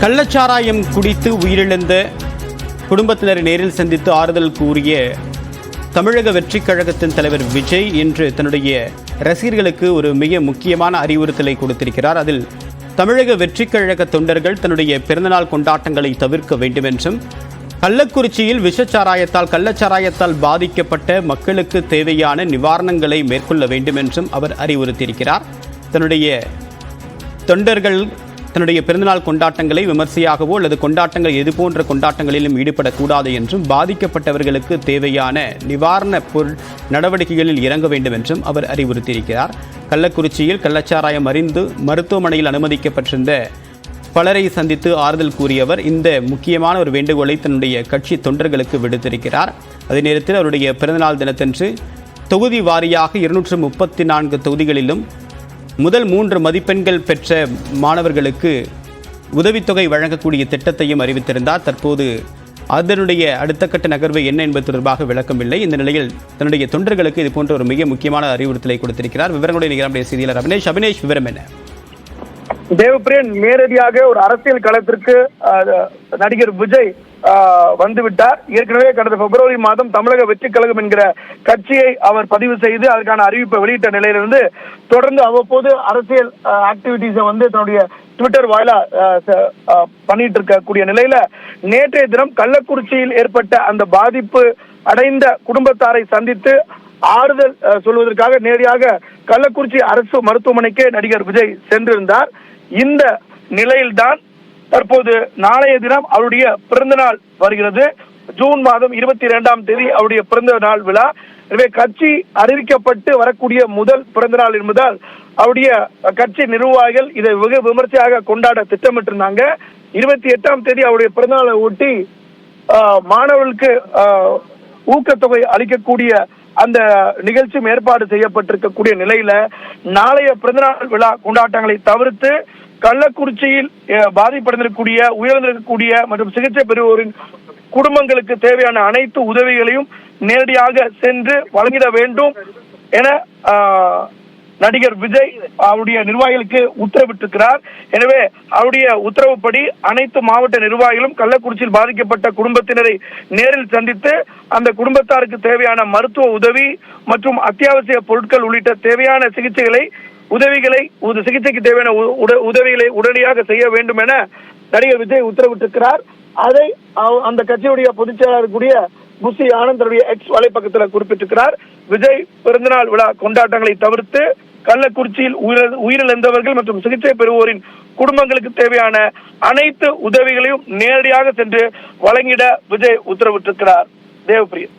கள்ளச்சாராயம் குடித்து உயிரிழந்த குடும்பத்தினரை நேரில் சந்தித்து ஆறுதல் கூறிய தமிழக வெற்றிக் கழகத்தின் தலைவர் விஜய் இன்று தன்னுடைய ரசிகர்களுக்கு ஒரு மிக முக்கியமான அறிவுறுத்தலை கொடுத்திருக்கிறார். அதில் தமிழக வெற்றிக் கழக தொண்டர்கள் தன்னுடைய பிறந்தநாள் கொண்டாட்டங்களை தவிர்க்க வேண்டும் என்றும், கள்ளக்குறிச்சியில் கள்ளச்சாராயத்தால் பாதிக்கப்பட்ட மக்களுக்கு தேவையான நிவாரணங்களை மேற்கொள்ள வேண்டும் என்றும் அவர் அறிவுறுத்தியிருக்கிறார். தன்னுடைய தொண்டர்கள் தன்னுடைய பிறந்தநாள் கொண்டாட்டங்களை விமர்சையாகவோ அல்லது கொண்டாட்டங்கள் எதுபோன்ற கொண்டாட்டங்களிலும் ஈடுபடக்கூடாது என்றும், பாதிக்கப்பட்டவர்களுக்கு தேவையான நிவாரண நடவடிக்கைகளில் இறங்க வேண்டும் என்றும் அவர் அறிவுறுத்தியிருக்கிறார். கள்ளக்குறிச்சியில் கள்ளச்சாராயம் அறிந்து மருத்துவமனையில் அனுமதிக்கப்பட்டிருந்த பலரை சந்தித்து ஆறுதல் கூறியவர் இந்த முக்கியமான ஒரு வேண்டுகோளை தன்னுடைய கட்சி தொண்டர்களுக்கு விடுத்திருக்கிறார். அதே நேரத்தில் அவருடைய பிறந்தநாள் தினத்தன்று தொகுதி வாரியாக 234 தொகுதிகளிலும் முதல் 3 மதிப்பெண்கள் பெற்ற மாணவர்களுக்கு உதவித்தொகை வழங்கக்கூடிய திட்டத்தையும் அறிவித்திருந்தார். தற்போது அதனுடைய அடுத்த கட்ட நகர்வு என்ன என்பது தொடர்பாக விளக்கமில்லை. இந்த நிலையில் தன்னுடைய தொண்டர்களுக்கு இது போன்ற ஒரு மிக முக்கியமான அறிவுறுத்தலை கொடுத்திருக்கிறார். விவரங்களுடைய நிகழ்ச்சிய செய்தியாளர் அபினேஷ், விவரம் என்ன? தேவப்பிரியன், நேரடியாக ஒரு அரசியல் களத்திற்கு நடிகர் விஜய் வந்துவிட்டார். ஏற்கனவே கடந்த பிப்ரவரி மாதம் தமிழக வெற்றி கழகம் என்கிற கட்சியை அவர் பதிவு செய்து அதற்கான அறிவிப்பை வெளியிட்ட நிலையிலிருந்து தொடர்ந்து அவ்வப்போது அரசியல் ஆக்டிவிட்டிஸை தன்னுடைய ட்விட்டர் வாயிலா பண்ணிட்டு இருக்கக்கூடிய நிலையில நேற்றைய தினம் கள்ளக்குறிச்சியில் ஏற்பட்ட அந்த பாதிப்பு அடைந்த குடும்பத்தாரை சந்தித்து ஆறுதல் சொல்வதற்காக நேரடியாக கள்ளக்குறிச்சி அரசு மருத்துவமனைக்கு நடிகர் விஜய் சென்றிருந்தார். இந்த நிலையில்தான் தற்போது நாளைய தினம் அவருடைய பிறந்த நாள் வருகிறது. ஜூன் மாதம் 22ஆம் தேதி அவருடைய பிறந்த நாள் விழா. எனவே கட்சி அறிவிக்கப்பட்டு வரக்கூடிய முதல் பிறந்த நாள் என்பதால் அவருடைய கட்சி நிர்வாகிகள் இதை வெகு விமர்சையாக கொண்டாட திட்டமிட்டிருந்தாங்க. 28ஆம் தேதி அவருடைய பிறந்த நாளை ஒட்டி மாணவர்களுக்கு ஊக்கத்தொகை அளிக்கக்கூடிய அந்த நிகழ்ச்சியும் ஏற்பாடு செய்யப்பட்டிருக்கக்கூடிய நிலையில நாளைய பிறந்தநாள் விழா கொண்டாட்டங்களை தவிர்த்து கள்ளக்குறிச்சியில் பாதிப்படைந்திருக்கக்கூடிய உயிரிழந்திருக்கக்கூடிய மற்றும் சிகிச்சை பெறுவோரின் குடும்பங்களுக்கு தேவையான அனைத்து உதவிகளையும் நேரடியாக சென்று வழங்கிட வேண்டும் என நடிகர் விஜய் அவருடைய நிர்வாகிகளுக்கு உத்தரவிட்டிருக்கிறார். எனவே அவருடைய உத்தரவுப்படி அனைத்து மாவட்ட நிர்வாகிகளும் கள்ளக்குறிச்சியில் பாதிக்கப்பட்ட குடும்பத்தினரை நேரில் சந்தித்து அந்த குடும்பத்தாருக்கு தேவையான மருத்துவ உதவி மற்றும் அத்தியாவசிய பொருட்கள் உள்ளிட்ட தேவையான சிகிச்சைக்கு தேவையான உதவிகளை உடனடியாக செய்ய வேண்டும் என நடிகர் விஜய் உத்தரவிட்டிருக்கிறார். அதை அந்த கட்சியுடைய பொதுச் செயலாளர் கூடிய புசி ஆனந்த் தன்னுடைய எக்ஸ் வலைப்பக்கத்தில் குறிப்பிட்டிருக்கிறார். விஜய் பிறந்தநாள் விழா கொண்டாட்டங்களை தவிர்த்து கள்ளக்குறிச்சியில் உயிரிழந்தவர்கள் மற்றும் சிகிச்சை பெறுவோரின் குடும்பங்களுக்கு தேவையான அனைத்து உதவிகளையும் நேரடியாக சென்று வழங்கிட விஜய் உத்தரவிட்டிருக்கிறார். தேவப்பிரியன்,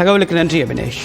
தகவலுக்கு நன்றி அபினேஷ்.